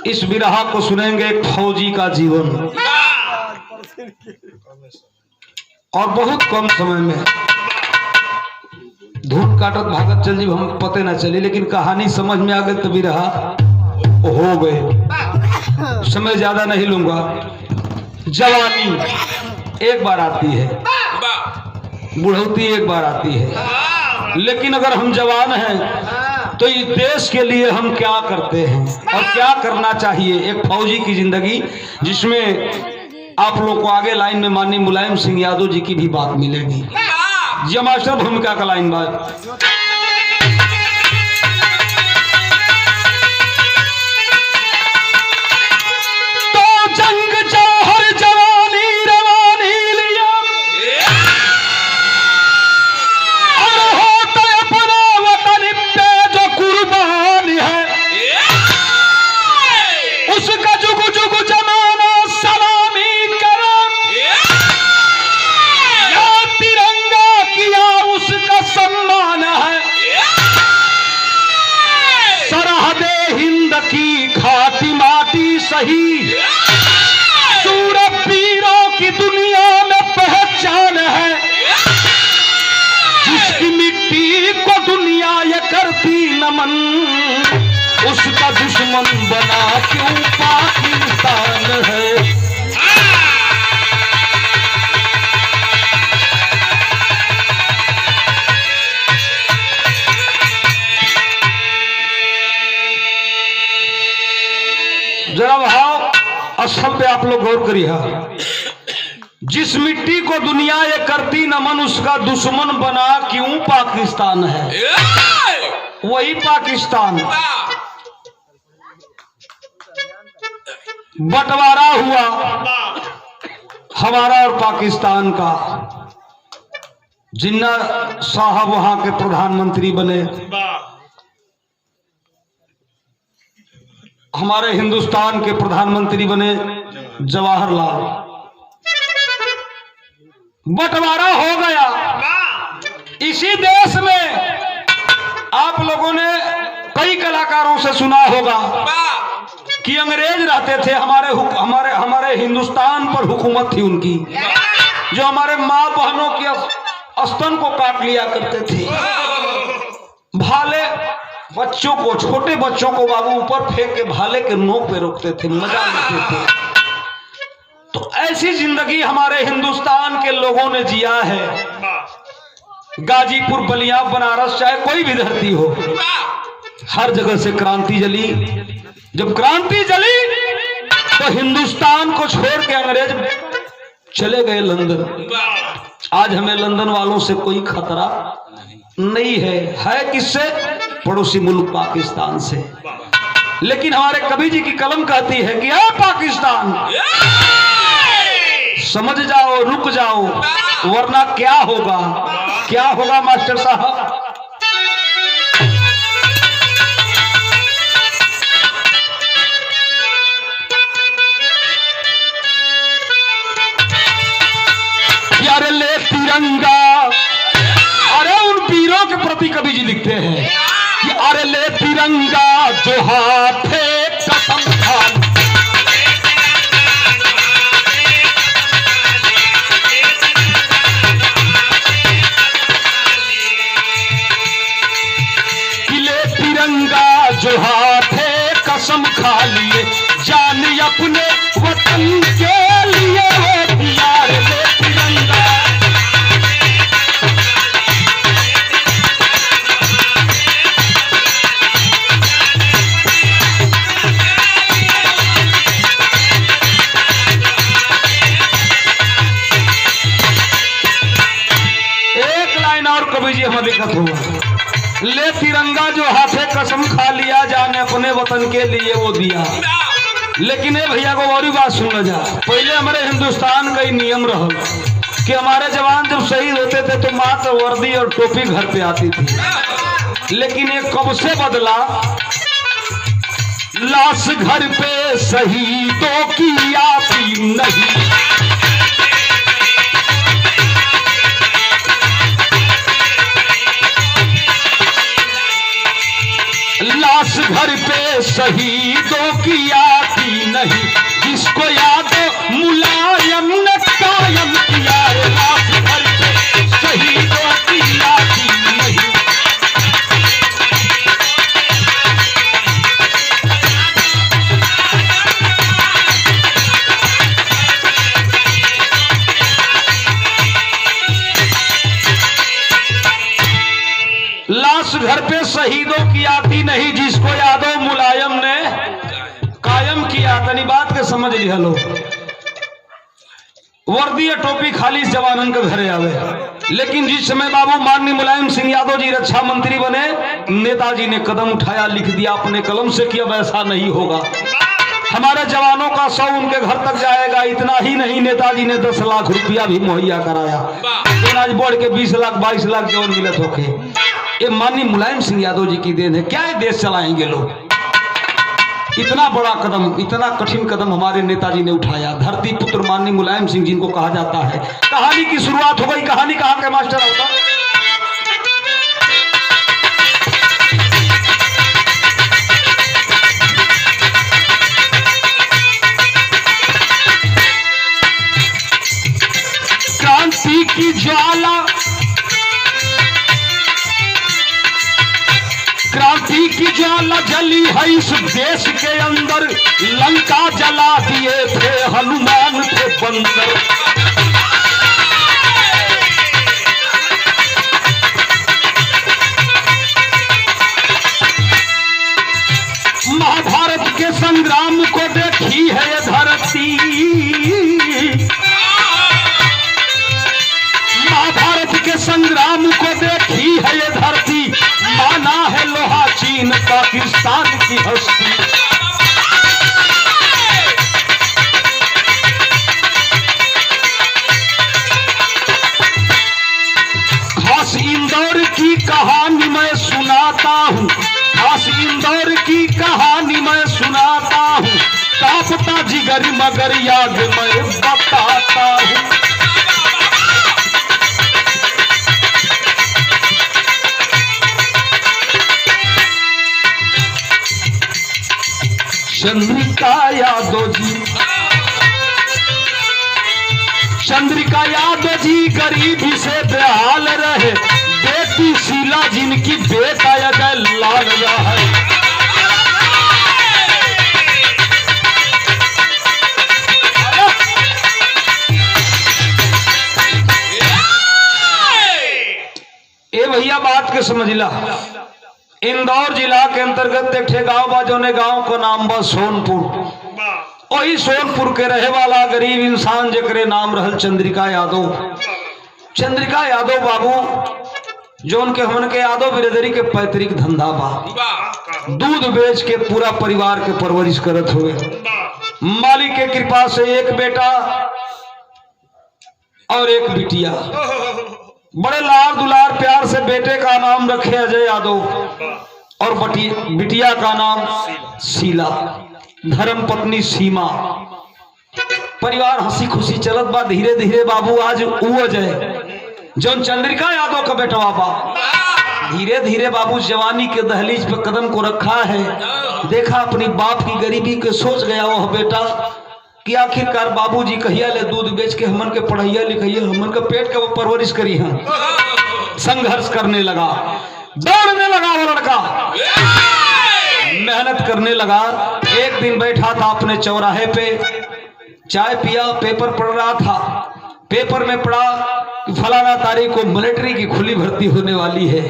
इस बिरहा को सुनेंगे एक फौजी का जीवन, और बहुत कम समय में धूप काटत भागत चल जी हम पते ना चली, लेकिन कहानी समझ में आ गई तो बिरहा हो गए। समय ज्यादा नहीं लूंगा। जवानी एक बार आती है, बुढ़ौती एक बार आती है, लेकिन अगर हम जवान हैं तो इस देश के लिए हम क्या करते हैं और क्या करना चाहिए। एक फौजी की जिंदगी, जिसमें आप लोग को आगे लाइन में माननीय मुलायम सिंह यादव जी की भी बात मिलेगी। जी मास्टर भूमिका का लाइन बात। सही सूरत वीरों की दुनिया में पहचान है, जिसकी मिट्टी को दुनिया ये करती नमन, उसका दुश्मन बना क्यों पाकिस्तान है। जरा भाव असम पे आप लोग गौर करिए। जिस मिट्टी को दुनिया ये करती नमन, उसका दुश्मन बना क्यों पाकिस्तान है। वही पाकिस्तान बंटवारा हुआ हमारा और पाकिस्तान का। जिन्ना साहब वहां के प्रधानमंत्री बने, हमारे हिंदुस्तान के प्रधानमंत्री बने जवाहरलाल। बंटवारा हो गया। इसी देश में आप लोगों ने कई कलाकारों से सुना होगा कि अंग्रेज रहते थे, हमारे हिंदुस्तान पर हुकूमत थी उनकी, जो हमारे माँ बहनों की स्तन को काट लिया करते थे। भाले बच्चों को, छोटे बच्चों को बाबू ऊपर फेंक के भाले के नोक पे रोकते थे, मजा लेते थे। तो ऐसी जिंदगी हमारे हिंदुस्तान के लोगों ने जिया है। गाजीपुर, बलिया, बनारस, चाहे कोई भी धरती हो, हर जगह से क्रांति जली। जब क्रांति जली तो हिंदुस्तान को छोड़ के अंग्रेज चले गए लंदन। आज हमें लंदन वालों से कोई खतरा नहीं है किससे? पड़ोसी मुल्क पाकिस्तान से। लेकिन हमारे कवि जी की कलम कहती है कि आ पाकिस्तान, समझ जाओ, रुक जाओ, वरना क्या होगा। क्या होगा मास्टर साहब? यार ले तिरंगा, अरे उन वीरों के प्रति कवि जी लिखते हैं कि अरे ले तिरंगा जो हाथे कसम खा, कि ले तिरंगा जो हाथे कसम खा लिए, जान अपने वतन के लिए यार ले तिरंगा। दिक्कत हुआ, ले तिरंगा जो हाथे कसम खा लिया, जाने अपने वतन के लिए वो दिया। लेकिन ये भैया को और बात सुन जा। पहले हमारे हिंदुस्तान का ही नियम रहा कि हमारे जवान जब शहीद होते थे तो मात्र वर्दी और टोपी घर पे आती थी। लेकिन ये कब से बदला? लाश घर पे शहीदों की आती नहीं, लाश लाश घर पे शहीदों की आती नहीं, जिसको याद मुलायम ने कायम किया है, लाश घर पे शहीदों की आती नहीं। लाश घर पे शहीदों की आती नहीं, जिसको यादव मुलायम ने कायम किया। तनी बात के समझ लिया लो। वर्दी या टोपी खाली जवानन के घरे आवे, लेकिन जिस समय बाबू माननीय मुलायम सिंह यादव जी रक्षा मंत्री बने, नेताजी ने कदम उठाया, लिख दिया अपने कलम से कि अब ऐसा नहीं होगा, हमारे जवानों का 100 उनके घर तक जाएगा। इतना ही नहीं, नेताजी ने 10 लाख रुपया भी मुहैया कराया। आज बढ़ के 20 लाख 22 लाख जवान मिलत होके। ये माननीय मुलायम सिंह यादव जी की देन है। क्या ये देश चलाएंगे लोग? इतना बड़ा कदम, इतना कठिन कदम हमारे नेताजी ने उठाया। धरती पुत्र माननीय मुलायम सिंह जिनको कहा जाता है। कहानी की शुरुआत हो गई। कहानी कहाँ के मास्टर होता? क्रांति की ज्वाला, क्रांति की ज्वाला जली है इस देश के अंदर, लंका जला दिए थे हनुमान थे बंदर। महाभारत के संग्राम को देखी है ये धरती, महाभारत के संग्राम को देखी है ये धरती, माना है लोहा चीन पाकिस्तान की हस्ती। खास इंदौर की कहानी मैं सुनाता हूँ, खास इंदौर की कहानी मैं सुनाता हूँ, कांपता जिगर मगर याद मैं बताता हूँ। चंद्रिका यादव जी, चंद्रिका यादव जी गरीबी से बेहाल रहे, बेटी शीला जिनकी बेटा अजय लाल रहे। ए भैया बात के समझ ला। इंदौर जिला के अंतर्गत एक गांव बा, जोने गांव को नाम बा सोनपुर। वही सोनपुर के रहे वाला गरीब इंसान जेकरे नाम रहल चंद्रिका यादव। चंद्रिका यादव बाबू जोन के हमन के यादव बिरादरी के पैतृक धंधा बा, दूध बेच के पूरा परिवार के परवरिश करत हुए। मालिक के कृपा से एक बेटा और एक बिटिया। बड़े लाड़ दुलार प्यार से बेटे का नाम रखे अजय यादव और बिटिया का नाम शीला, धर्म पत्नी सीमा। परिवार हंसी खुशी चलत बा। धीरे धीरे बाबू आज वो अजय जो चंद्रिका यादव का बेटवा बा, धीरे धीरे बाबू जवानी के दहलीज पे कदम को रखा है। देखा अपनी बाप की गरीबी के, सोच गया वह बेटा कि आखिरकार बाबूजी कहिया ले दूध बेच के हमन के पढ़ैया लिखैया, हमन के पेट के परवरिश करी है। संघर्ष करने लगा, दौड़ने लगा वो लड़का, मेहनत करने लगा। एक दिन बैठा था अपने चौराहे पे, चाय पिया, पेपर पढ़ रहा था। पेपर में पढ़ा कि फलाना तारीख को मिलिट्री की खुली भर्ती होने वाली है।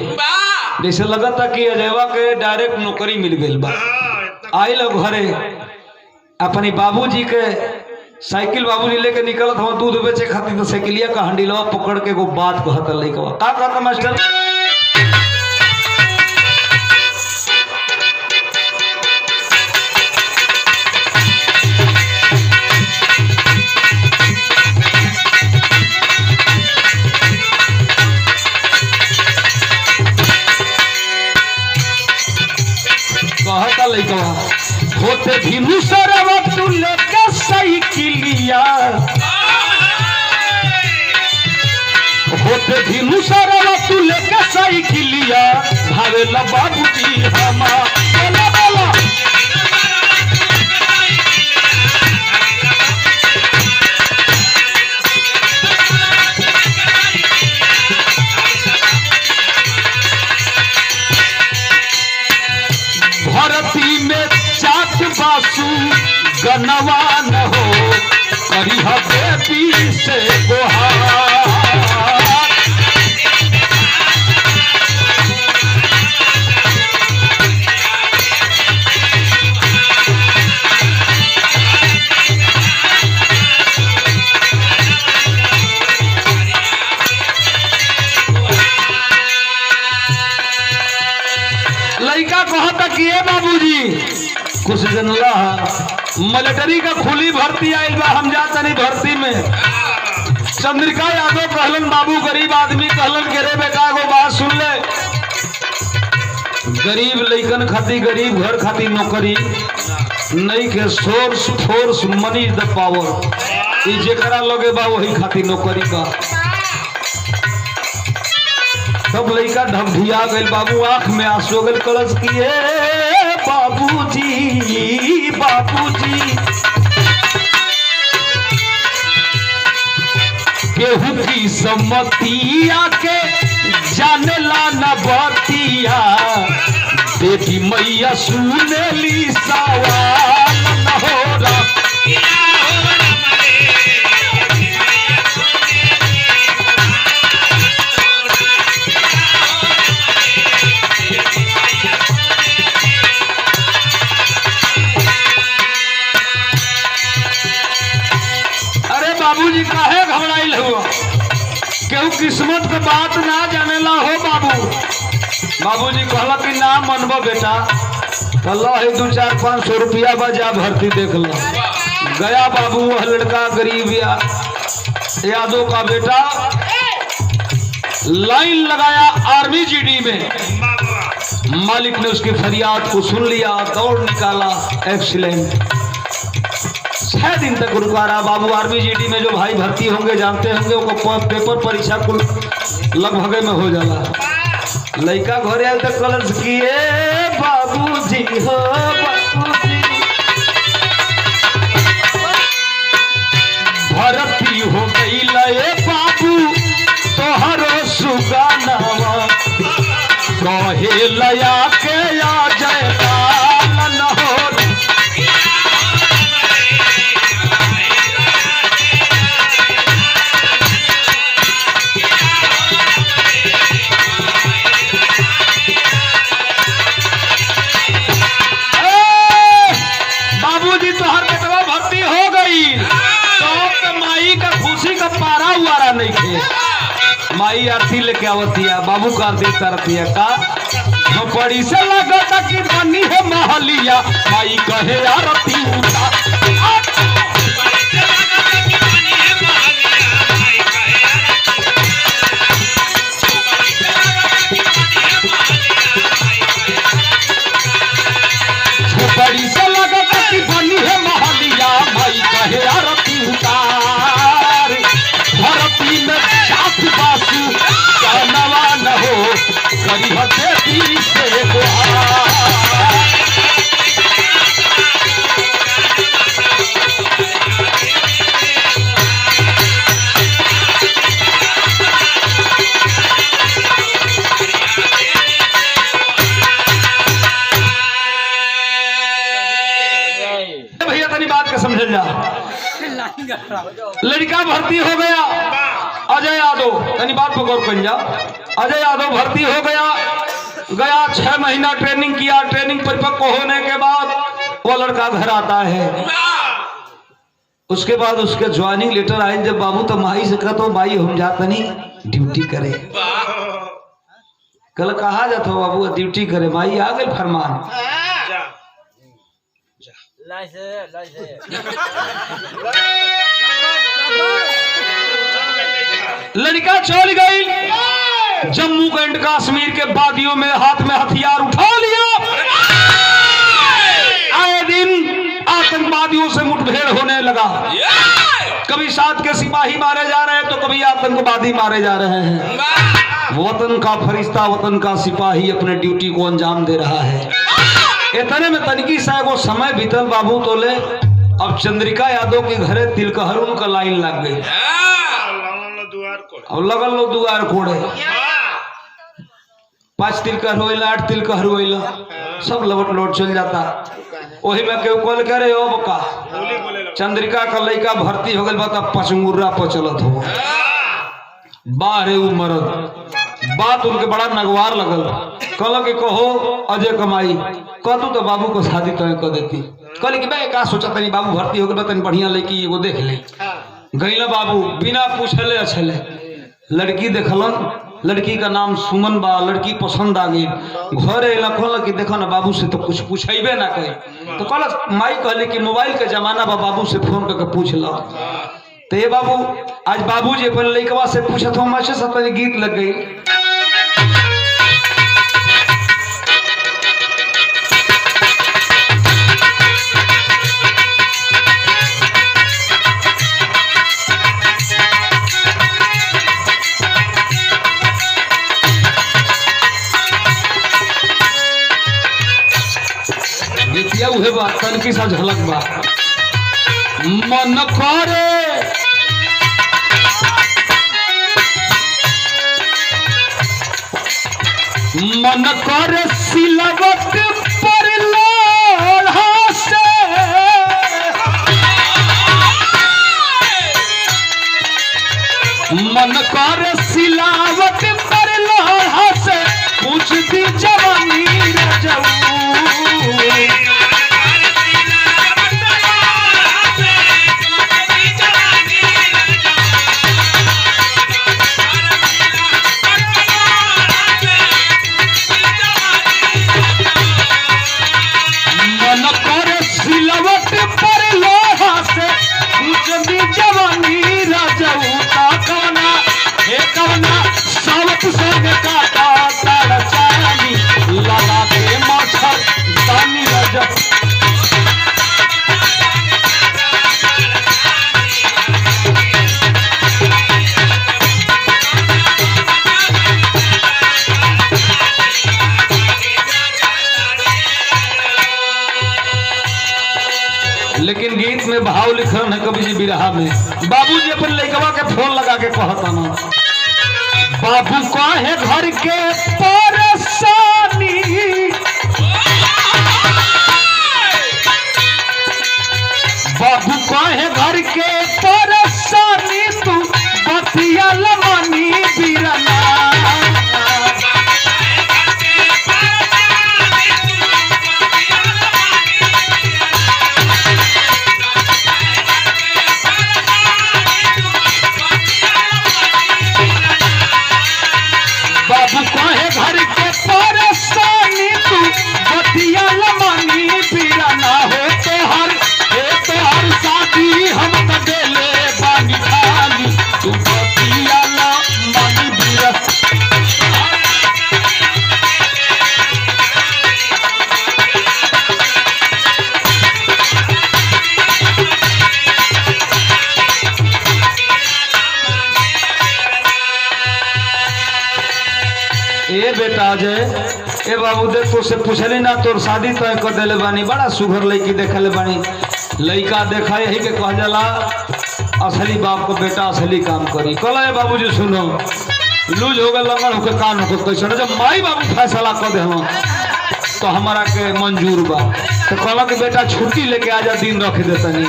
जैसे लगा था कि अजयवा के डायरेक्ट नौकरी मिल गई बा। आई लोग घरे अपनी बाबूजी के साइकिल बाबूजी लेके निकलत हो दूध बेचे खातिर, तो साइकिलिया का हंडीलवा पकड़ के को बात कहता लइकवा। का कहता मास्टर? कहता लइकवा होते भी मुसरवा तू लेके साइकिलिया, होते भी मुसरवा तू लेके साइकिलिया, भावेला बाबूजी हमारा करिहा बेटी से गुहार। लड़का कहता कि ये बाबूजी कुछ जनला मिलिट्री का खुली भर्ती आयल बा, हम जाता नहीं भर्ती में। चंद्रिका यादव कहलन बाबू गरीब आदमी कहलन के रे बेटा को बात सुन ले, गरीब लइकन खाती गरीब घर खाती नौकरी नहीं के सोर्स फोर्स मनी द पावर ई जेकरा लगे बा वही खाती नौकरी बा। सब लड़का ढबढिया गए, बाबू आंख में आंसू हो गए, कलश किए बाबूजी बाबूजी। केहू की सम्मतिया के जानेला न बतिया, बेटी मैया सुनेली सवाल न हो रहा। बाबूजी काहे घबराइल हुआ, केहू किस्मत के बात ना जानेला हो बाबू। बाबूजी कहला कि ना मनबो बेटा, कल्ला है 2-4-500 रुपया बजा भर्ती देख लो। गया बाबू, वह लड़का गरीब यादव का बेटा लाइन लगाया आर्मी जीडी में। मालिक ने उसकी फरियाद को सुन लिया, दौड़ निकाला, एक्सीलेंट। 6 दिन तक रुका रहा बाबू आर्मी जीडी में। जो भाई भर्ती होंगे जानते होंगे, वो पेपर परीक्षा कुल लगभग में हो जाला। लड़का घर आयल तक कलश किए बाबूजी हो बाबूजी, भर्ती हो गई लए बाबू तोहरो सुगानावा, कहे लया के आ जय न हो। नहीं थे माई आरती लेके आवतिया, बाबू का आरती करतिया का बड़ी से लगता कि बनी है महलिया, माई कहे आरती उठा। बड़ी से लगता कि बनी है महलिया, माई कहे आरती उतार। धरती में जात बासु जानवा न हो, करिहा बेटी से गुहार। भैया तनी बात का समझ जा। लड़का भर्ती हो गया अजय यादव, तनी बात पर गौर कर जा। अजय यादव भर्ती हो गया 6 महीना ट्रेनिंग किया। ट्रेनिंग परिपक्व होने के बाद वो लड़का घर आता है। उसके बाद उसके ज्वाइनिंग लेटर आए। जब बाबू तो माई से कहते भाई हम जाता नहीं ड्यूटी करे। कल कहा जाता बाबू ड्यूटी करे, माई आ गए फरमान। लड़का चल गई जम्मू एंड कश्मीर के वादियों में, हाथ में हथियार उठा लिया। आए दिन आतंकवादियों से मुठभेड़ होने लगा। कभी साथ के सिपाही मारे जा रहे हैं तो कभी आतंकवादी मारे जा रहे हैं। वतन का फरिश्ता, वतन का सिपाही अपने ड्यूटी को अंजाम दे रहा है। इतने में तनकी साहब वो समय बीतल बाबू तो ले। अब चंद्रिका यादव के घरे तिलकहरुन का लाइन लग गई। अब लगल लोग दुआर कोड़े, 5 तिलकर होइला, 8 तिलकर होइला, सब लवट लोट चल जाता। वही में केहू कॉल करे ओ बका चंद्रिका का लड़का भर्ती हो गई बता पचमुर्रा पर चलत हो बाहरे उ मरद बात उनके बड़ा नगवार लगल कल के कहो अजय कमाई कहतू तो बाबू को शादी तो कर देती कल कि भाई का सोचा तनी बाबू भर्ती हो गए तनी बढ़िया लड़की एगो देख ले गईला बाबू बिना पूछले अच्छले लड़की देखलन लड़की का नाम सुमन बा लड़की पसंद आ गई घरे लखल कि देखो ना बाबू से तो कुछ पूछेबे ना कही तो कल माई कहले कि मोबाइल के जमाना बा बाबू से फोन करके पूछ लो तो ये बाबू आज बाबूजी अपन लड़कवा से पूछत हो माचे सब गीत लग गई गीतिया उहे बा तनकी सा झलक बा मन करे मन करे सिलवट पर लोढ़ा से मन करे सिलावट पर लोढ़ा से पूछ दी जवानी रजऊ लेकिन गीत में भाव लिखल है कभी जी बिरहा में बाबूजी अपन लड़कवा के फोन लगा के कहता ना बाबू काहे घर के परेशानी बाबू काहे घर के परेशानी तू बतिया लमानी बिरना बाबू काहे घर के परेशानी तू बतिया लमानी बिरना हो तोहर शादी हम त देले बानी खाली तू बतिया लमानी बिरना ए बेटा अजय ए बाबू देख तो से पूछली ना तोर शादी तय कर देले बानी बड़ा सुघर लड़की देखले बानी लड़का देखा यही के कह जाला असली बाप को बेटा असली काम करी कल ए बाबूजी सुनो लूज हो गए लंगड़ होके कान होके कैसे जब माई बाबू फैसला कर दे तो हमारा के मंजूर बा तो कल के बेटा छुट्टी लेके आजा दिन रख दे तनी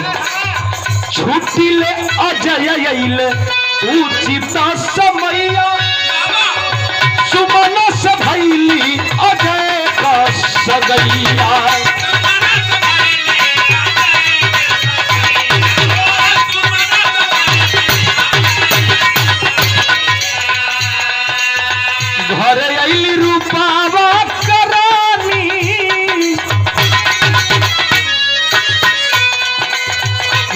छुट्टी ले अजय उचित समैया सुमन से भैली अजय का सगैया घरे अइली रूपावा करानी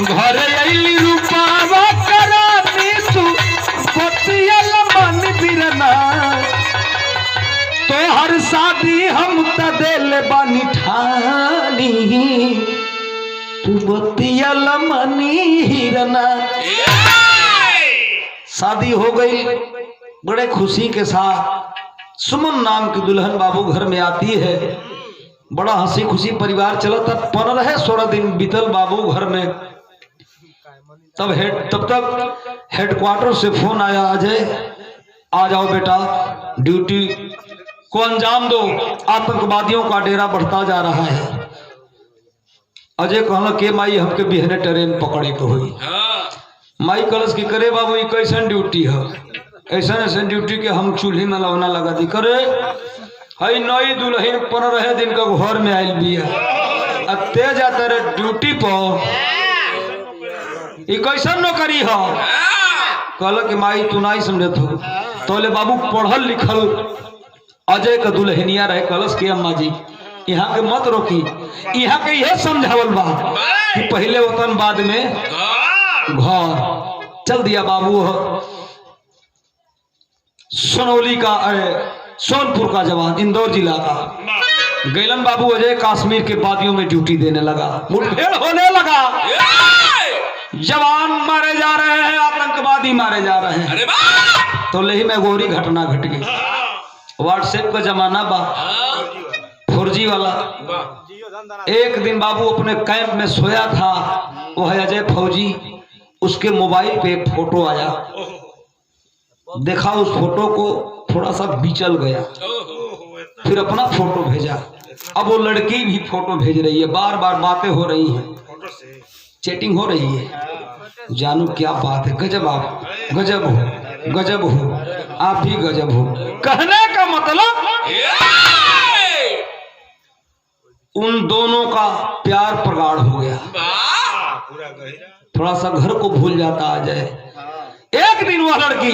घरे अइली रूपावा करानी तू बतियल मन बिरना तो हर शादी हम त देले बानी ठानी तू बतियल मनी हिरना शादी हो गई बड़े खुशी के साथ सुमन नाम की दुल्हन बाबू घर में आती है बड़ा हंसी खुशी परिवार चला तब 15-16 दिन बीतल बाबू घर में तब तक हेडक्वार्टर से फोन आया अजय आ जाओ बेटा ड्यूटी को अंजाम दो आतंकवादियों का डेरा बढ़ता जा रहा है अजय कहला के माई हमके बिहने ट्रेन पकड़े के हुई। माई कलश की करे बाबू कैसन ड्यूटी है, ऐसा ड्यूटी के हम चूल्ही में लवना लगा दी करे हई नई दुल्हन 15 दिन का घर में आयल भी है तेज जाता रे ड्यूटी पर कैसन नौकरी है। कहल कि माई तू नहीं समझत हो तोले बाबू पढ़ल लिखल अजय का दुल्हनिया रहे। कलश के अम्मा जी यहाँ के मत रोकी, यहाँ के यह समझावल बा कि पहले वतन बाद में घर। चल दिया बाबू सोनौली का सोनपुर का जवान इंदौर जिला का गैलन बाबू अजय कश्मीर के वादियों में ड्यूटी देने लगा। मुठभेड़ होने लगा, जवान मारे जा रहे हैं, आतंकवादी मारे जा रहे हैं। तो लेही में गोरी घटना घट गई। व्हाट्सएप का जमाना बा, 4G वाला। एक दिन बाबू अपने कैंप में सोया था, वह अजय फौजी, उसके मोबाइल पे एक फोटो आया। देखा उस फोटो को, थोड़ा सा बिचल गया, फिर अपना फोटो भेजा। अब वो लड़की भी फोटो भेज रही है, बार बार बातें हो रही हैं, चैटिंग हो रही है। जानू क्या बात है, गजब, आप गजब हो, गजब हो, आप भी गजब हो। कहने का मतलब उन दोनों का प्यार प्रगाढ़ हो गया। थोड़ा सा घर को भूल जाता आ जाए। एक दिन वह लड़की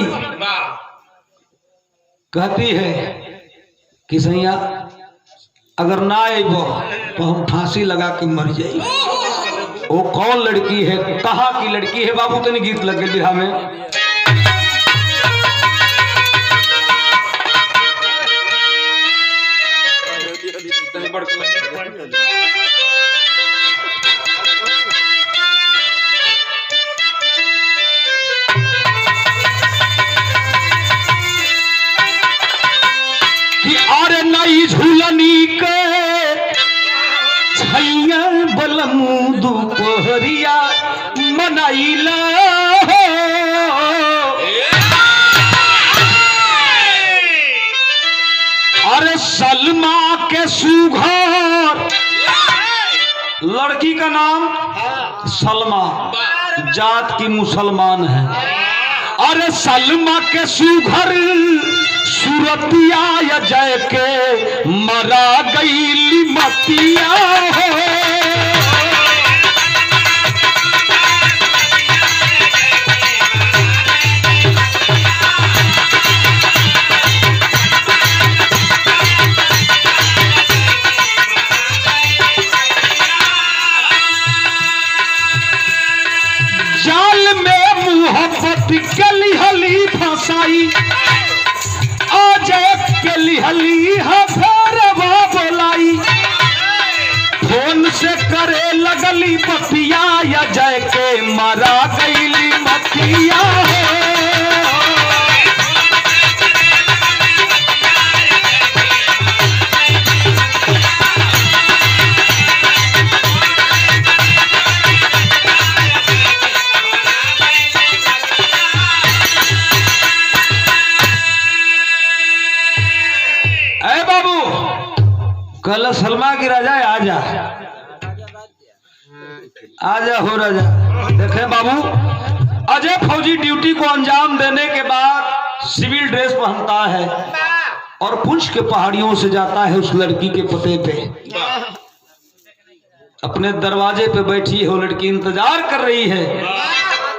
कहती है कि सैया अगर ना आइबो तो हम फांसी लगा के मर जाए। वो कौन लड़की है, कहाँ की लड़की है बाबू? तनी गीत लग गए बिहार में। कि अरे नई झूलनी के छैया बलमू दोपहरिया मनाइला। अरे सलमा के सुघर, लड़की का नाम सलमा, जात की मुसलमान है। अरे सलमा के सुघर सूरतिया या जय के मरा गई मतिया हो। जाल में मोहब्बत के लिहली फसाई, अजय के लिहली हफरवा बोलाई। फोन से करे लगली पतिया या जय के मरा गईली मतिया हो। कल सलमा की राजा है, आजा आजा हो राजा। देखे बाबू अजय फौजी ड्यूटी को अंजाम देने के बाद सिविल ड्रेस पहनता है और पुंछ के पहाड़ियों से जाता है उस लड़की के पते पे। अपने दरवाजे पे बैठी है वो लड़की, इंतजार कर रही है।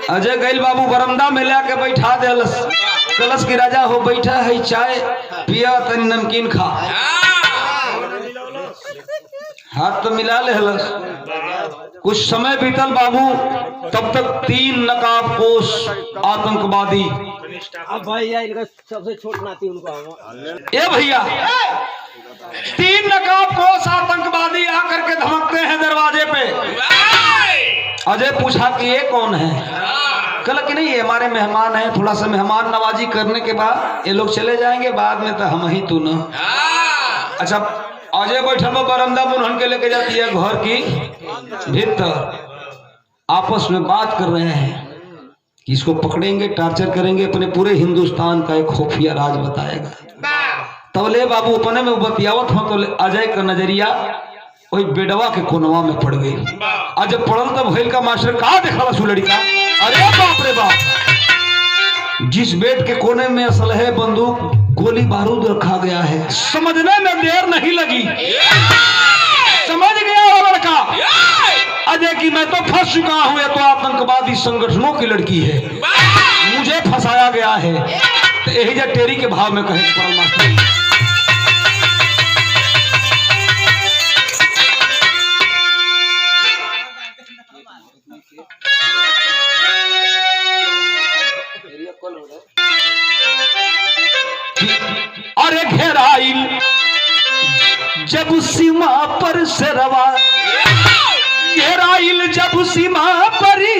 अजय गैल बाबू बरमदा में लाके बैठा दे। कलश की राजा हो बैठा है, चाय पिया, तनी नमकीन खा। हाथ तो मिला ले हलस। कुछ समय बीतल बाबू, तब तक 3 नकाबपोश आतंकवादी, अब भैया इनका सबसे छोट नाती उनको ए भैया 3 नकाबपोश आतंकवादी आकर के धमकते हैं दरवाजे पे। अजय पूछा कि ये कौन है? कल कि नहीं, ये हमारे मेहमान हैं, थोड़ा सा मेहमान नवाजी करने के बाद ये लोग चले जाएंगे, बाद में तो हम ही तू न। अच्छा, अजय बैठल में बरमदा मुनहन के लेके जाती है घर की भीतर। आपस में बात कर रहे हैं कि इसको पकड़ेंगे, टॉर्चर करेंगे, अपने पूरे हिंदुस्तान का एक खुफिया राज बताएगा। तब ले बाबू अपने में बतियावत हो तो अजय का नजरिया वही बेडवा के कोनवा में पड़ गई। आज जब पड़ल तब भैल का मास्टर कहा देखा सु लड़का, अरे बाप रे बाप, जिस बेड के कोने में असलहे बंदूक गोली बारूद रखा गया है। समझने में देर नहीं लगी, समझ गया वो लड़का अजय कि मैं तो फंस चुका हूं, ये तो आतंकवादी संगठनों की लड़की है, मुझे फंसाया गया है। तो यही जो टेरी के भाव में कहे परल मास्टर, अरे घेराइल जब सीमा पर शेरवा, घेराइल जब सीमा परी,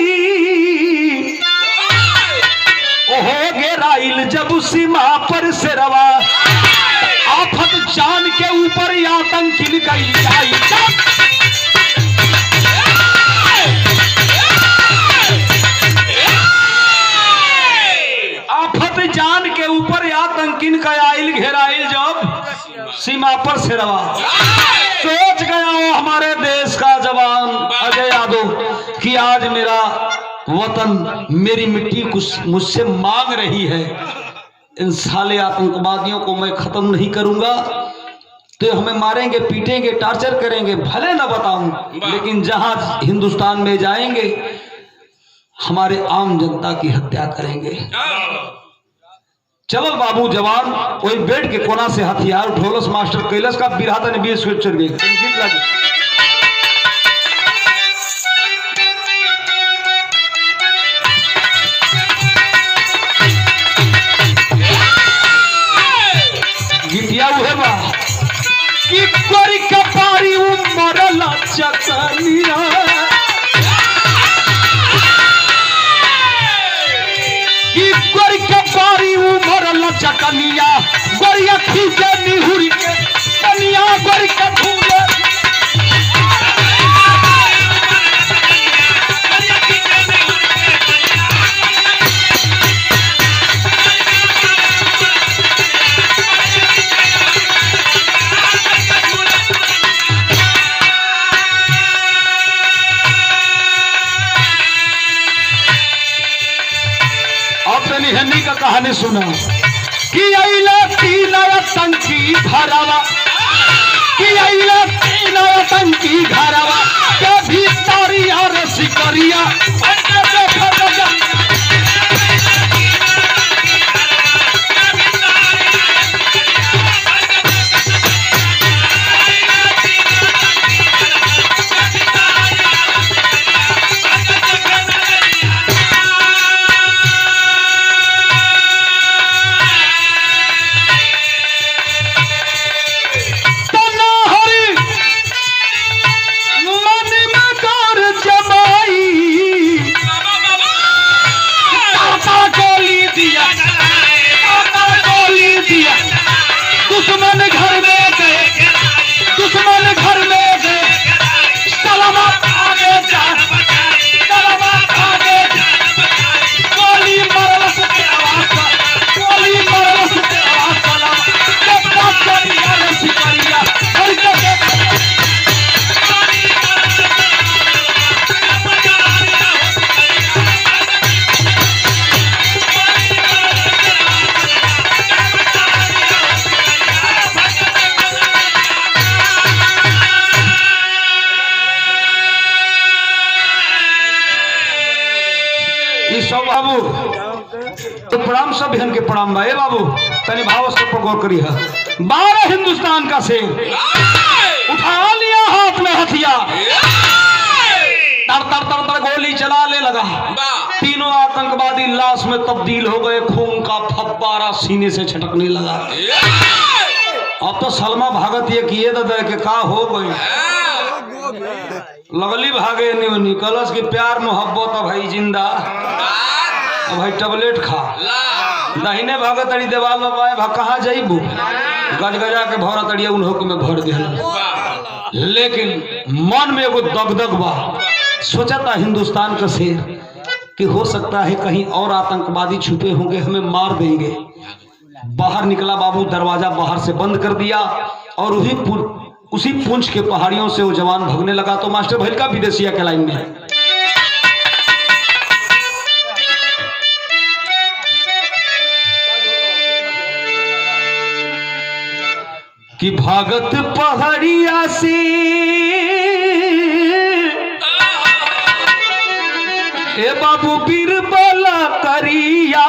ओहो घेराइल जब सीमा पर शेरवा, आफत जान के ऊपर आतंकी गई जाई। आफत जान के ऊपर आतंकिन का आइल घेराइल जब सीमा पर शेरवा। सोच गया वो हमारे देश का जवान अजय यादव कि आज मेरा वतन मेरी मिट्टी कुछ मुझसे मांग रही है, इन साले आतंकवादियों को मैं खत्म नहीं करूंगा, तो हमें मारेंगे पीटेंगे टॉर्चर करेंगे, भले ना बताऊं, लेकिन जहां हिंदुस्तान में जाएंगे हमारे आम जनता की हत्या करेंगे। चलो बाबू जवान वही बेड के कोना से हथियार उठोलस मास्टर कैलस का बिरहाता ने 20 फीट चढ़ गई। गीतिया हुए बा कि कोरी कपारी उमरला चकनिया, कि कोरी कपारी उमरला चकनिया, गोरिया खींचे निहुरी के कनिया, गोरी का धूले हिंदी का कहानी सुना कि अइला तीन आतंकी घरवा, कि अइला तीन आतंकी घरवा के भीतरिया रे सिकरिया, बाबू तो प्रणाम सब बहन के प्रणाम भाई बाबू तनी भाव से गौर करी है। 12 हिंदुस्तान का शेर उठा लिया हाथ में हथियार, तर तर तर तर गोली चलाने लगा। तीनों आतंकवादी लाश में तब्दील हो गए, खून का फव्वारा सीने से छटकने लगा। अब तो सलमा भागत ये किए दादा के का हो गई, लगली भागे निकलस की प्यार मोहब्बत भाई जिंदा भाई टैबलेट खा, दाहिने भागत तड़ी देवाल बाबा भा कहाँ जाइबू, गजगजा के भर तड़िया उन हुक्म में भर गया। लेकिन मन में एगो दगदग बा, सोचता हिंदुस्तान का शेर कि हो सकता है कहीं और आतंकवादी छुपे होंगे, हमें मार देंगे। बाहर निकला बाबू, दरवाजा बाहर से बंद कर दिया और उसी पुंछ के पहाड़ियों से वो जवान भगने लगा तो मास्टर भैल का विदेशिया के लाइन में है कि भागत पहाड़िया से ए बाबू बीरबला करिया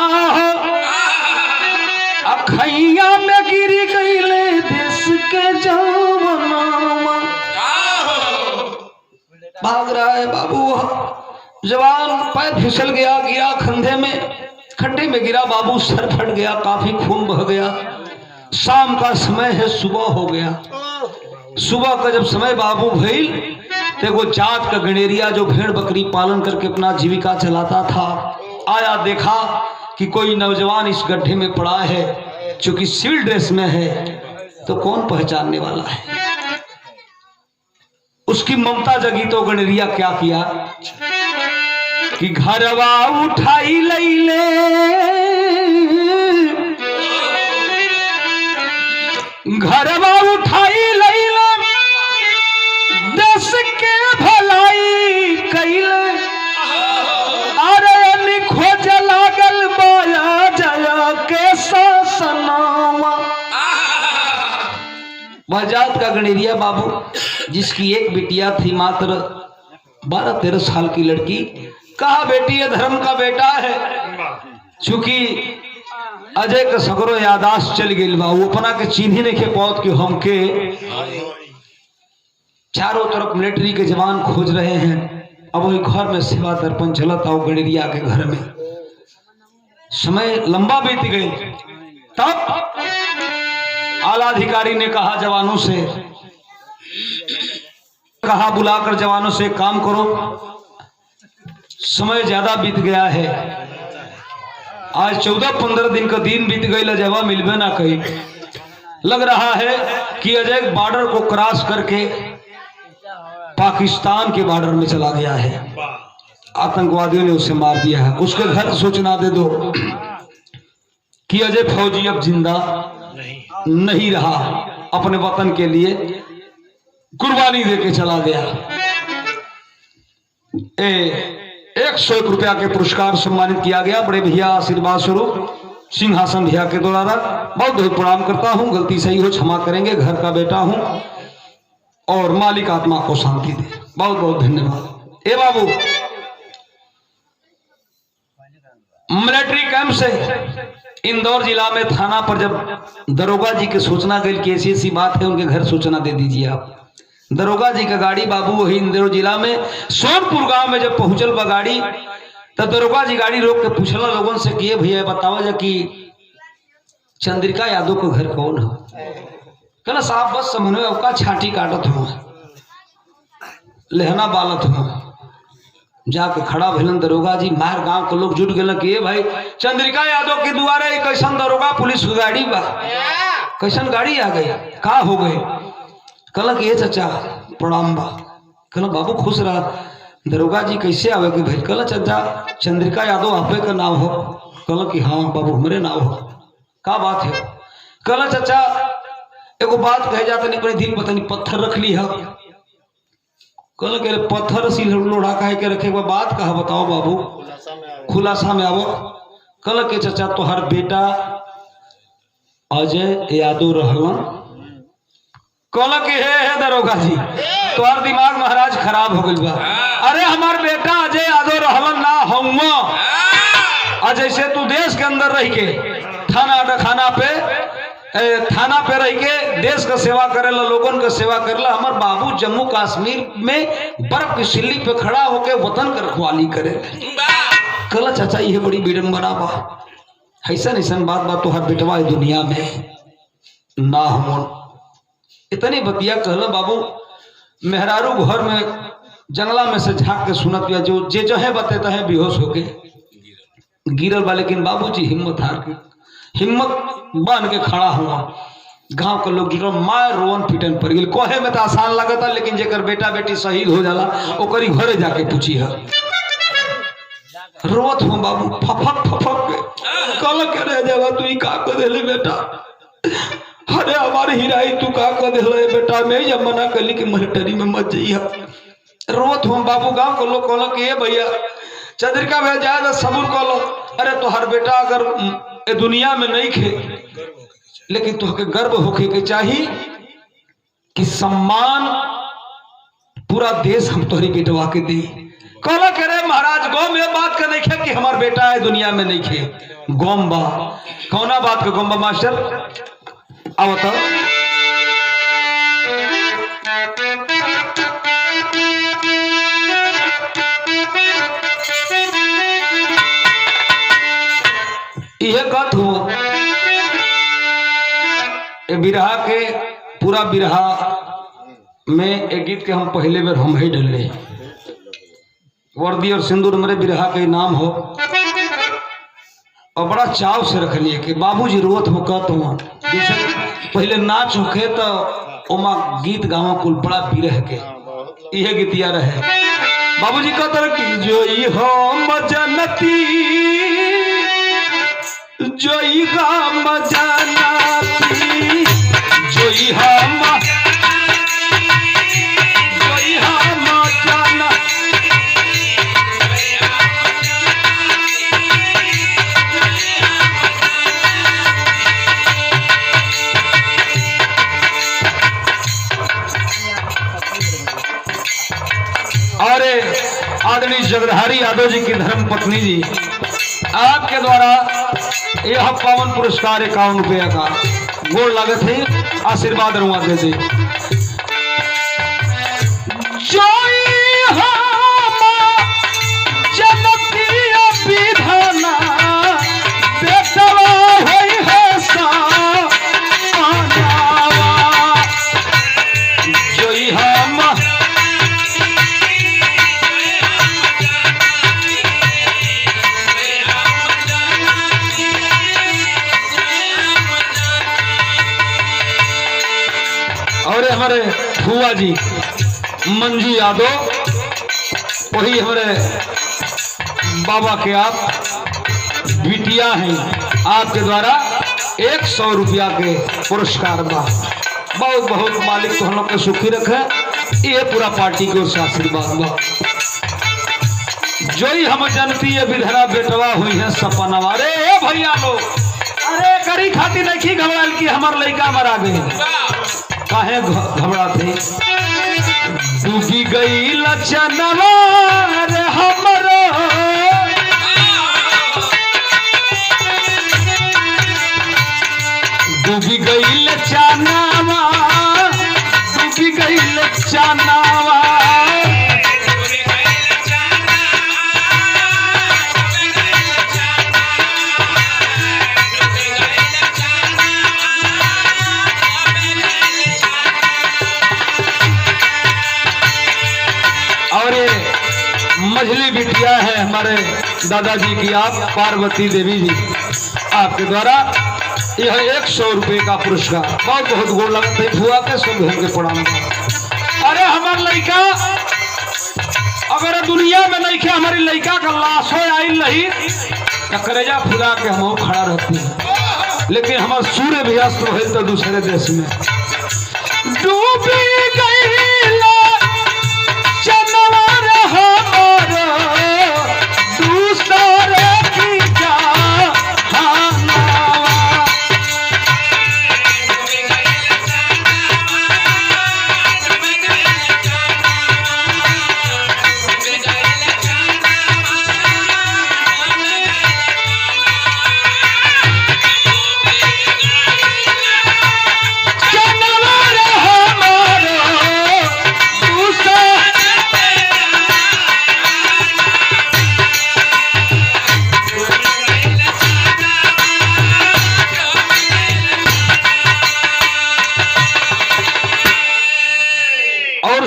अखैया में गिरी गईले देश के जवाना। भाग रहा है बाबू, जवान पैर फिसल गया, गिरा खंधे में, खड्डे में गिरा बाबू, सर फट गया, काफी खून बह गया। शाम का समय है, सुबह हो गया। सुबह का जब समय बाबू भइल तो वो जात का गणेरिया जो भेड़ बकरी पालन करके अपना जीविका चलाता था आया, देखा कि कोई नौजवान इस गड्ढे में पड़ा है, चूंकि सिविल ड्रेस में है तो कौन पहचानने वाला है। उसकी ममता जगी तो गणेरिया क्या किया कि घरवा उठाई लैले, घरवा उठाई लैले, देश के भलाई कैले, अरे खोज लागल बाया जया के ससनामा। बजात का गणेरिया बाबू जिसकी एक बिटिया थी, मात्र 12-13 साल की लड़की, कहा बेटी ये धर्म का बेटा है। चूंकि अजय का सगरो यादाश्त चल गई बा, वो अपना के चिन्ह नहीं के पौध के हमके चारों तरफ मिलिट्री के जवान खोज रहे हैं। अब वही घर में सेवा दर्पण चलता हो गणेरिया के घर में। समय लंबा बीत गई, तब आला अधिकारी ने कहा जवानों से, कहा बुलाकर जवानों से काम करो, समय ज्यादा बीत गया है, आज 14-15 दिन का दिन बीत गई, लजवा मिलबे ना कही। लग रहा है कि अजय बॉर्डर को क्रॉस करके पाकिस्तान के बॉर्डर में चला गया है, आतंकवादियों ने उसे मार दिया है। उसके घर सूचना दे दो कि अजय फौजी अब जिंदा नहीं रहा, अपने वतन के लिए कुर्बानी देके चला गया। 101 रुपया के पुरस्कार सम्मानित किया गया। बड़े भैया आशीर्वाद स्वरूप सिंहासन भैया के द्वारा बहुत बहुत प्रणाम करता हूं। गलती सही हो क्षमा करेंगे, घर का बेटा हूं और मालिक आत्मा को शांति दे। बहुत बहुत धन्यवाद। ए बाबू, मिलिट्री कैंप से इंदौर जिला में थाना पर जब दरोगा जी की सूचना गई कि ऐसी ऐसी बात है, उनके घर सूचना दे दीजिए आप। दरोगा जी का गाड़ी बाबू वही इंदौर जिला में सोनपुर गांव में जब पहुंचल बा गाड़ी, तो दरोगा जी गाड़ी रोक के पूछला लोगों से कि भैया बताओ जा कि चंद्रिका यादव का घर कौन है। कहना साहब बस समझ में का छाटी काटत हो, लहना बालत हो। जाके खड़ा भेलन दरोगा जी, मार गांव के लोग जुट गए कि ये भाई चंद्रिका यादव के द्वारे कैसन दरोगा पुलिस की गाड़ी बा, कैसन गाड़ी आ गई, का हो गई। कहला कि ये चाचा प्रणाम बा। कहला बाबू खुश रहा, दरोगा जी कैसे आवे के भाई। कहला चाचा चंद्रिका यादव आपे का नाम हो। कहला कि हाँ बाबू हमारे नाम हो। का बात है। कहला चाचा एगो बात कहे जाता नहीं, अपने दिल पता नहीं पत्थर रख ली है। कहला कि पत्थर सी लोढ़ा कहे के रखे, बात कहा बताओ बाबू, खुलासा में आवो। कहला कि चाचा तोहर बेटा अजय यादव रहलन। कहला कि हे दरोगा जी तोहर दिमाग महाराज खराब हो गई बा। अरे हमार बेटा अजय यादव रहलन ना हम। जैसे तू देश के अंदर रह के थाना पे रह के देश का सेवा करेला, लोगन का सेवा करेला, हमार बाबू जम्मू कश्मीर में बर्फ की सिल्ली पे खड़ा होके वतन का रखवाली करे। कहला चाचा ये बड़ी विडंबना बा, ऐसा ऐसन बात बा तोहर बेटवा दुनिया में ना हो। इतनी बतिया कहला बाबू, मेहरारू घर में जंगला में से झांक के सुनत पिया, जो है बतेता है बेहोश होके गिरल बा। लेकिन बाबूजी हिम्मत हार के, हिम्मत बन के खड़ा हुआ। गांव के लोग जुटल, मार रोवन पिटन पड़ गई। कोहे में तो आसान लगता, लेकिन जेकर बेटा बेटी शहीद हो जाला ओकरी घरे जाके पूछी है। रोत हूँ बाबू फफक फफक के। कल के रह जावा तू का कर देले बेटा। अरे हमारे हिराई तू का कर दे बेटा, मैं जब मना कली कि मिलिट्री में मत जाइए। रोत हम बाबू गांव को लोग कहल कि भैया चंद्रिका भैया जाए सबूर कहलो। अरे तो हर बेटा अगर ए दुनिया में नहीं खे, लेकिन तुहके गर्व होके के चाहिए कि सम्मान पूरा देश हम तोहरी बेटवा के दी। कहला करे महाराज गोम ये बात का नहीं खे कि हमार बेटा है दुनिया में नहीं खे, गोम बा। कौना बात का गोम बा मास्टर? आओ तो यह कथ हो बिरहा के पूरा बिरहा में एक गीत के हम पहले बार हम ही डले वर्दी और सिंदूर मेरे बिरहा के नाम हो और बड़ा चाव से रख लिए कि बाबूजी रोत हो कहत हुआ जैसे पहले नाच होखे तो ओमा गीत गावा कुल बड़ा बिरह के यह गीतिया रहे। बाबूजी कहते रहे कि जोई हम जनती जोई हम जनती जोई हम जाना अरे आदरणीय जगधारी यादव जी की धर्म पत्नी जी आपके द्वारा यह पावन पुरस्कार 51 रुपया का गोड़ लागत है, आशीर्वाद रुआ दे दे। और हमारे फुआ जी मंजू यादव वही हमारे बाबा के आप बिटिया हैं, आपके द्वारा 100 रुपया के पुरस्कार बा। बहुत बहुत मालिक तो हम लोग के सुखी रखे, ये पूरा पार्टी की ओर से आशीर्वाद बा। जो ही हम जनती है विधरा बेटवा हुई है सपनवा। अरे भैया लोग अरे करी खाती नहीं घबराल की हमार लड़का मरा गए काहे घबराते डूबी गई लचनवा रे हमरो डूबी गई लचनवा डूबी गई लचनवा मझली बिटिया है हमारे दादाजी की आप पार्वती देवी जी, आपके द्वारा यह 100 रुपये का पुरस्कार। बहुत बहुत गोड़ लगता है फुआ के सब के प्रणाम। अरे हमारे लड़का अगर दुनिया में नहीं खे हमारी लड़का का लाशो आई नहीं करेजा फुला के हम खड़ा रहती है, लेकिन हमारे सूर्य भी अस्त हो तो दूसरे देश में डूबी गई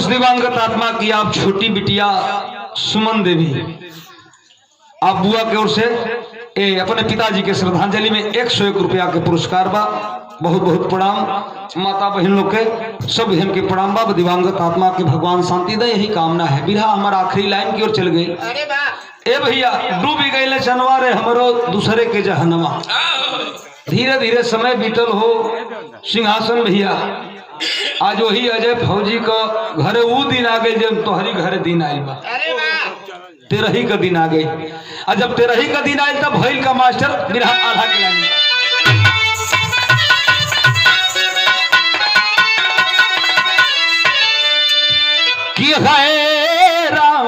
दिवंगत आत्मा की आप छोटी बिटिया सुमन देवी आप बुआ की ओर से अपने पिताजी के श्रद्धांजलि में 101 रुपया के पुरस्कार बा। बहुत बहुत प्रणाम माता बहन लोग के सब बहन के प्रणाम बा। दिवंगत आत्मा के भगवान शांति दे यही कामना है। बिरहा हमारा आखिरी लाइन की ओर चल गई। ए भैया डूबी गई चनवा रे हमरो दूसरे के जहनमा धीरे धीरे समय बीतल हो सिंहासन भैया आज वही अजय फौजी का घरे वो दिन आ गई जब तोहरी घरे दिन आयल बा। तेरही का दिन आ गई और जब तेरही का दिन आयल तब भैल का मास्टर मेरा आधा किलानी कि है राम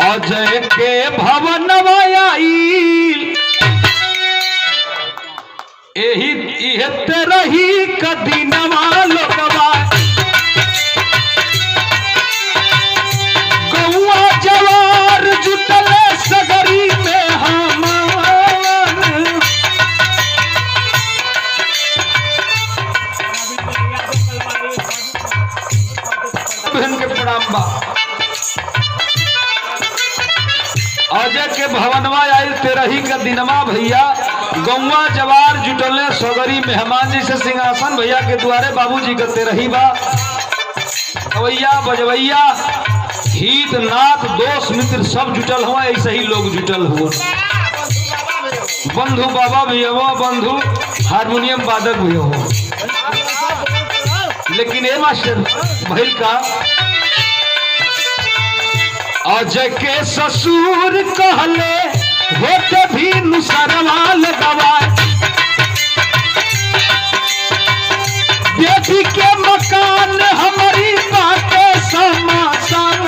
अजय के भवन आई एही इहे तेरही का दिनवा लोकवा गौआ जवार जुटल सगरी में हमान बहन के प्रणाम बा। अजय के भवनवा आयल तेरही का दिनवा भैया गौवा जवार जुटले सगरी मेहमान जी से सिंहासन भैया के द्वारे बाबूजी का तेरही बा। कवैया बजवैया हित नाथ दोस्त मित्र सब जुटल हुआ ऐसे ही लोग जुटल हुआ। बंधु बाबा भी हो बंधु हारमोनियम वादक भी हो लेकिन ये मास्टर भैल का अजय के ससुर कहले होते भी नुसरवा लगवाए बेटी के मकान हमारी बातें समासान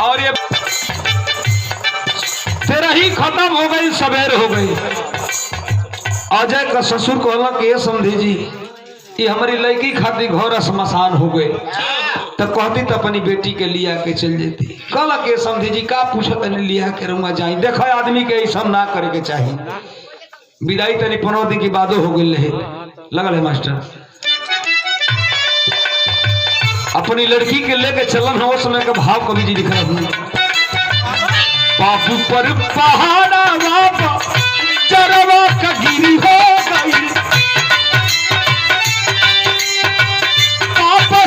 और ये तेरा ही खत्म हो गई सवेर हो गई। अजय का ससुर कहला कि ये समझी जी ये हमारी लड़की खातिर घर शमशान हो गए तो कहती तो अपनी बेटी के लिया के चल जाती। कहला के समझी जी का पूछत नहीं लिया के रुआ जाई देखो आदमी के ये सब ना करे के चाहिए। विदाई तनी 15 दिन की बादो हो गई रहे लगल है मास्टर अपनी लड़की के लेके चलन है। उस समय का भाव कवि जी लिख रहे हैं बाबू पर पहाड़ा बाबा जरवा का गिरी हो गई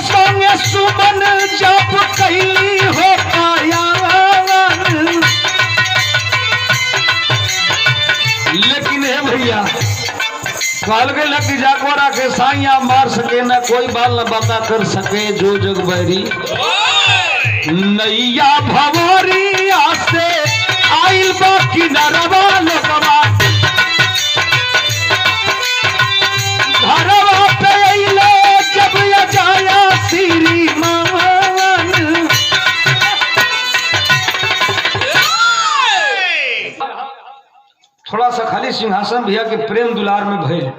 संगे सुमन जब कैली हो पाया लेकिन है भैया काल के लकी जाकोरा के साइया मार सके ना कोई बाल न बाका कर सके जो जग बैरी नैया भवरी आसे आइल बाकी नरवा लोकवा घरवा पे अइले जब जाया श्री मान थोड़ा सा खाली सिंहासन भैया के प्रेम दुलार में भइल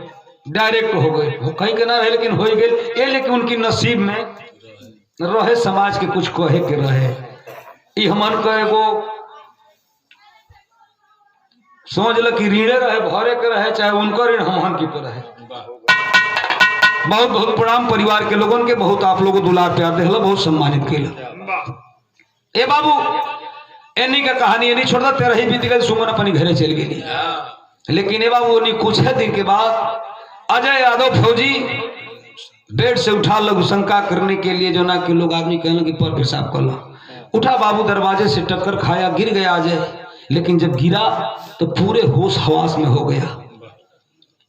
डायरेक्ट हो गए कहीं के ना रहे लेकिन हो गए ये लेकिन उनकी नसीब में रहे समाज के कुछ कहे के रहे ये हमन का एगो समझ ल कि ऋणे रहे भरे के रहे चाहे उनका ऋण हमन की पे रहे। बहुत बहुत प्रणाम परिवार के लोगों के बहुत आप लोगों दुलार प्यार देहला बहुत सम्मानित किया। ए बाबू एनी का कहानी एनी छोड़ तेरा ही बीत गई सुमन अपनी घरे चल गई लेकिन ए बाबू उन्हीं कुछ है दिन के बाद अजय यादव फौजी बेड से उठा लघु शंका करने के लिए जो ना कि लोग आदमी कहने कि पर पेशाब कर लो उठा बाबू दरवाजे से टक्कर खाया गिर गया अजय लेकिन जब गिरा तो पूरे होश हवास में हो गया।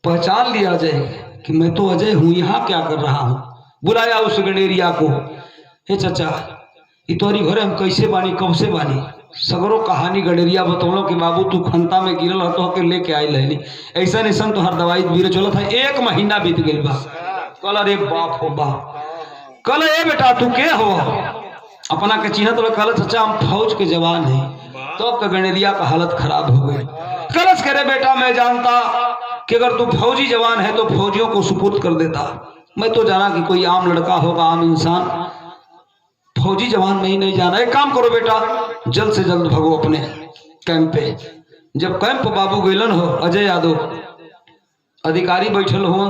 पहचान लिया अजय कि मैं तो अजय हूं यहाँ क्या कर रहा हूं। बुलाया उस गणेरिया को हे चाचा ये तोहरी घरे हम कैसे बानी कब से बानी सगरो कहानी गणेरिया बतौलो कि बाबू तू खंता में गिरल हो के लेके आई लहनी ऐसा ऐसा तोहर दवाई बीरे चलो था 1 महीना बीत गई बा। कल अरे बाप हो बाप कल ए बेटा तू के हो अपना के चिन्ह तो कल चाचा हम फौज के जवान हैं तो अब गणेरिया का हालत खराब हो गई। कलश करे बेटा मैं जानता कि अगर तू फौजी जवान है तो फौजियों को सुपुर्द कर देता। मैं तो जाना कि कोई आम लड़का होगा आम इंसान फौजी जवान में ही नहीं जाना। एक काम करो बेटा जल्द से जल्द भगो अपने कैंप पे। जब कैंप बाबू गैलन हो अजय यादव अधिकारी बैठल हो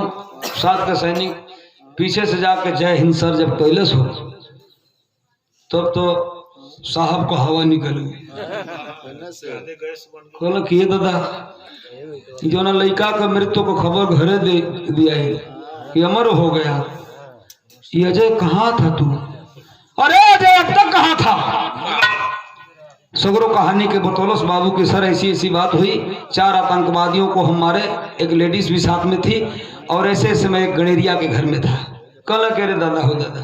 7 का सैनिक पीछे से जाके जय हिंद सर जब कैलस हो तब तो साहब को हवा निकल गई। कहल कि दादा जो ना लड़का का मृत्यु को खबर घरे दे दिया है कि अमर हो गया। ये अजय कहाँ था तू अरे अजय अब तक कहाँ था? सगरो कहानी के बतौलस बाबू के सर ऐसी ऐसी बात हुई, 4 आतंकवादियों को हम मारे, एक लेडीज भी साथ में थी, और ऐसे ऐसे मैं एक गणेरिया के घर में था। कल कह रहे दादा हो दादा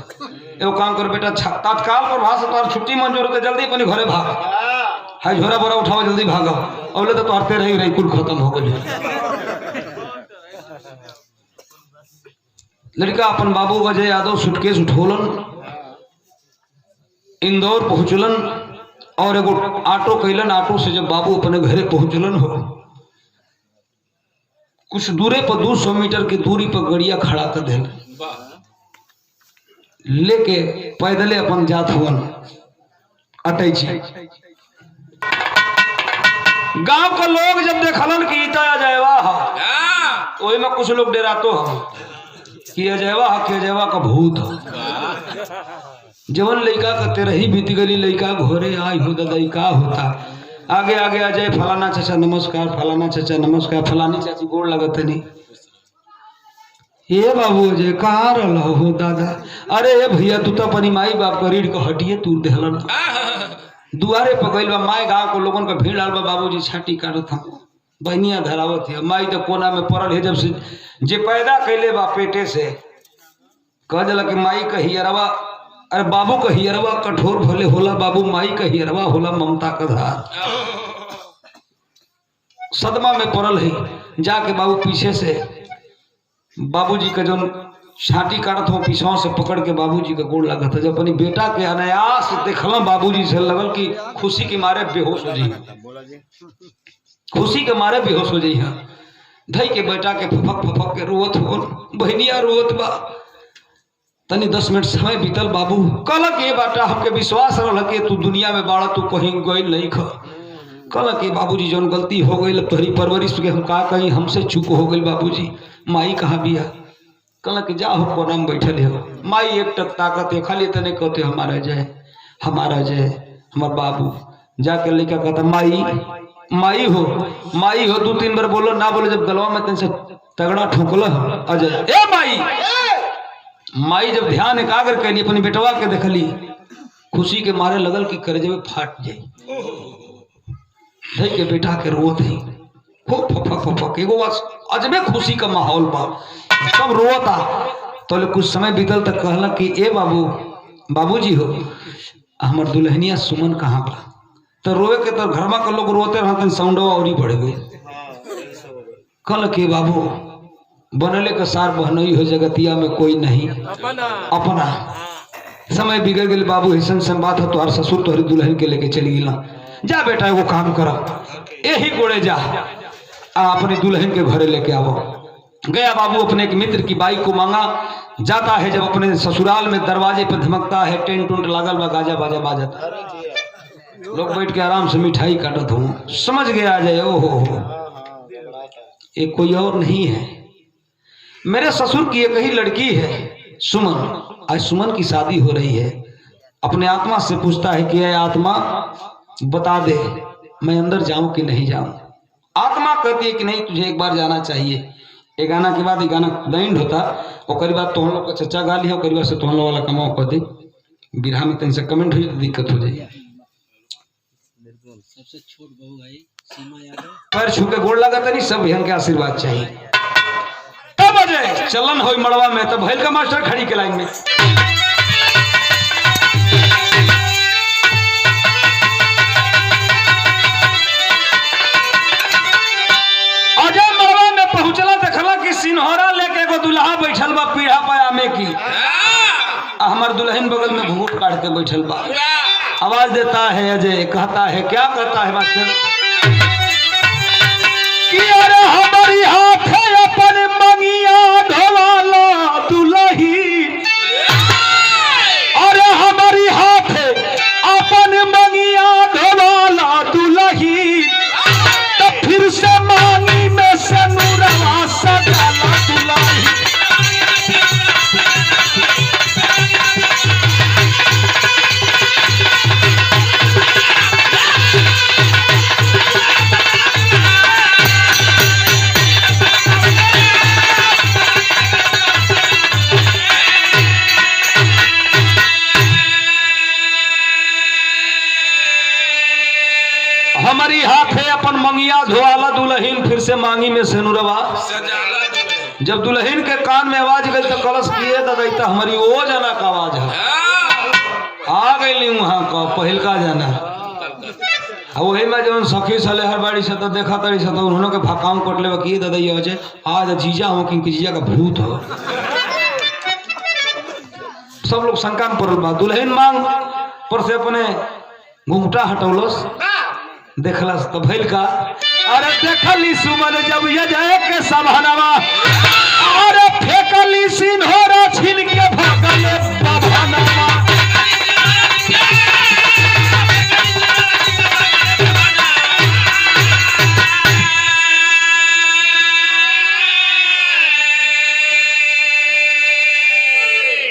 एगो काम कर बेटा, तत्काल प्रभाव से तुम्हारी छुट्टी मंजूर होते जल्दी अपने घरे भाग, हाय झोरा बोरा उठाओ जल्दी भागो, अवले तो तोहरते रही कुल खत्म हो गई। लड़का अपन बाबू अजय यादव सूटकेस उठोलन, इंदौर पहुंचलन और एगो ऑटो कैलन। ऑटो से जब बाबू अपने घरे पहुंचलन हो, कुछ दूरे पर 200 मीटर की दूरी पर गड़िया खड़ा कर दिल, लेके पैदले अपन जात हुवन अटै छी। गांव के लोग जब देखलन कि इता अजयवा है, ओही में कुछ लोग डरातो हम कि अजयवा है, कि अजयवा का भूत है। जवन लड़का का तेरा ही बीत गली, लड़का घोरे आई हो दादा का होता, आगे आगे अजय फलाना चाचा नमस्कार, फलाना चाचा नमस्कार, फलानी चाची गोड़ लगत नहीं। ये बाबू अजय कहाँ रहा हो दादा? अरे ये भैया तू तो अपनी माई बाप का रीढ़ को हटिए तू दहलन। दुआरे पर गइल बा, माए गाँव को लोगन का भीड़ आल बा, बाबूजी छाटी काटत हम, बहनिया धरावत है, माई तो कोना में पड़ल है। जब से जे पैदा कैले बा पेटे से कह दिला कि माई का हियरवा, अरे बाबू का हियरवा कठोर भले होला, बाबू माई का हियरवा होला ममता का धार। सदमा में पड़ल है, जाके बाबू पीछे से बाबूजी का जो छाटी काटत हो पीछा से पकड़ के बाबूजी का गोड़ लगा था। जब अपनी बेटा के अनायास देखल बाबूजी से लगल कि खुशी के मारे बेहोश हो जाइए, खुशी के मारे बेहोश हो जाइए। धई के बेटा के फफक के रोवत हो, बहनिया रोवत बा। तनी 10 मिनट समय बीतल, बाबू कहलक ये बेटा हमके विश्वास रहल कि तू दुनिया में बाड़ा, तू कहीं गइल नहीं ख। कहलक कि बाबूजी जौन गलती हो गई तोहरी परवरिश के हम का कहीं, हमसे चूक हो गई बाबूजी। माई कहाँ बिया? कहलक कि जा हो कोना में बैठल हो। माई एक टक ताकत है, खाली तने कहते हमारा जय हमारा जय हमार बाबू। जाके लेकर कहता माई माई हो 2-3 बार बोलो ना बोले, जब गलवा में तेन से तगड़ा ठोकल अजय ए माई। माई जब ध्यान एकाग्र कैली, अपनी बेटवा के देखली, खुशी के मारे लगल कि करजवे फाट जाई। के बेटा के रोत है, फक एगो अजबे खुशी का माहौल बा, सब रोता। तो कुछ समय बीतल तक कहला कि ए बाबूजी हो हमार दुल्हनिया सुमन कहाँ बा? तो रोए के तो घर में के लोग रोते रहते, साउंडवा और ही बढ़ गई। कल के बाबू बनले का सार बहनई हो, जगतिया में कोई नहीं अपना। समय बिगड़ गए बाबू, ऐसा से बात है, तोहर ससुर तोहरी दुल्हन के लेके चली गिला। जा बेटा एगो काम करा, यही गोड़े जा अपनी दुल्हन के घरे लेके आओ। गया बाबू, अपने एक मित्र की बाइक को मांगा, जाता है। जब अपने ससुराल में दरवाजे पर धमकता है, टेंट उंट लागल बा, गाजा बाजा बाजता, लोग बैठ के आराम से मिठाई काटत हो। समझ गया आ जाए ओहो ये कोई और नहीं है, मेरे ससुर की एक ही लड़की है सुमन। आज सुमन की शादी हो रही है। अपने आत्मा से पूछता है कि आत्मा बता दे मैं अंदर जाऊं कि नहीं जाऊं। आत्मा कहती है कि नहीं तुझे एक बार जाना चाहिए। एक गाना के बाद एक गाना बैंड होता, और बाद तो हम लोग का चर्चा गा लिया, और से तो हम लोग वाला कमाओ कर दे बिरहा में तन से कमेंट हुई तो दिक्कत हो जाए। सबसे छोट बहू भाई सीमा यादव, पैर छू के गोड़ लगा नहीं, सब भैया के आशीर्वाद चाहिए। तब अजय चलन हो मड़वा में, तब भैल का मास्टर खड़ी के लाइन में। अजय मड़वा में पहुंचला, देखला कि सिन्होरा लेके एगो दुल्हा बैठल बा पीढ़ा पयामे की, हमार दुल्हन बगल में घूंघट काट के बैठल बा। आवाज देता है अजय, कहता है क्या कहता है मास्टर कि अरे हमारी हाथ है अपन मंगिया ढोला दुल्ही, अरे हमारी हाथ है अपन मंगिया ढोला दुल्ही, तो फिर से मांगी में से नूरवा सजाला दुल्ही। मंगिया धोआला दुल्हन फिर से मांगी में सेनुरवा। जब दुल्हन के कान में आवाज गई तो कलश किए दादा हमारी वो जाना का आवाज है। आ गई वहां का पहल का जाना वही में जब सखी सले हर बाड़ी से तो देखा तरी से तो उन्होंने के भकाऊ कटले किए दादा ये वजह आज जीजा हो कि जीजा का भूत हो। सब लोग शंका में पड़ल बा। दुल्हन मांग पर से अपने घूंघटा हटौलस देखलस तो भैल का अरे देखली सुमन जब ये जाए के सभानवा अरे फेकली सिन्होरा छीन के भगले बभनवा।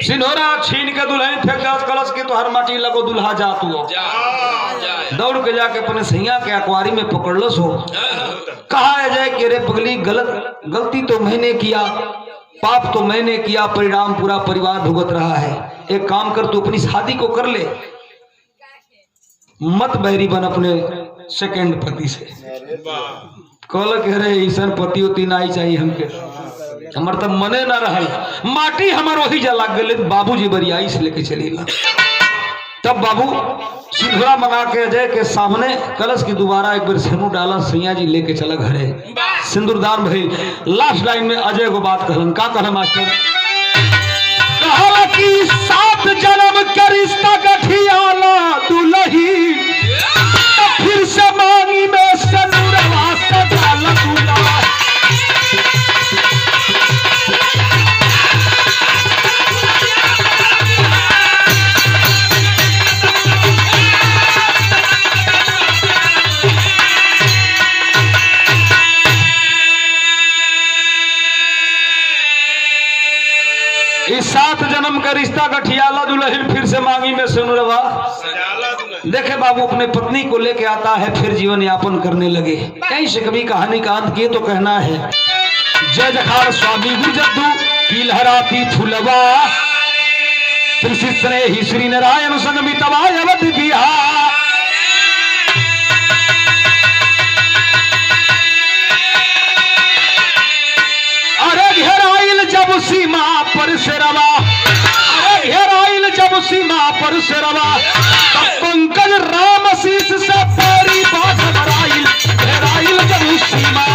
सिन्होरा छीन के दुल्हन फेंक दे कलश के तो हर माटी लगो दुल्हा जा तू दौड़ के जाके अपने सैया के अखबारी में पकड़ लो सो कहा है जाए कि रे पगली गलती तो मैंने किया पाप तो मैंने किया परिणाम पूरा परिवार भुगत रहा है। एक काम कर तू अपनी शादी को कर ले मत बैरी बन अपने सेकंड पति से। कल कह रहे ईसन पति उती ना ही चाहिए हमके हमार तब मने ना रहल माटी हमार वही जला गए बाबूजी बरियाई से लेके चलेगा। तब बाबू सिंधुरा मंगा के अजय के सामने कलश की दोबारा एक बार सेनू डाला सैया जी लेके चला घरे सिंदूरदान भाई। लास्ट लाइन में अजय को बात कहलन का कहला मास्टर कहा कि 7 जन्म के रिश्ता गठियाला दुल्ही तो फिर से मांगी में सिंदूरवा सजाला दूल्हा। इस 7 जन्म का रिश्ता गठियाला दुल्हन फिर से मांगी में सिंदूरवा। देखे बाबू अपने पत्नी को लेके आता है फिर जीवन यापन करने लगे। कहीं से कभी कहानी का अंत किए तो कहना है जय जखार स्वामी गुरुजद्दू की लहराती फुलवा ही श्री नारायण संगमितवा अवध बिहार। अरे घेराइल जब सीमा पर से रवा अरे घेराइल जब सीमा पर से रवा पंकज राम शीश से पैरी बात घेराइल जब सीमा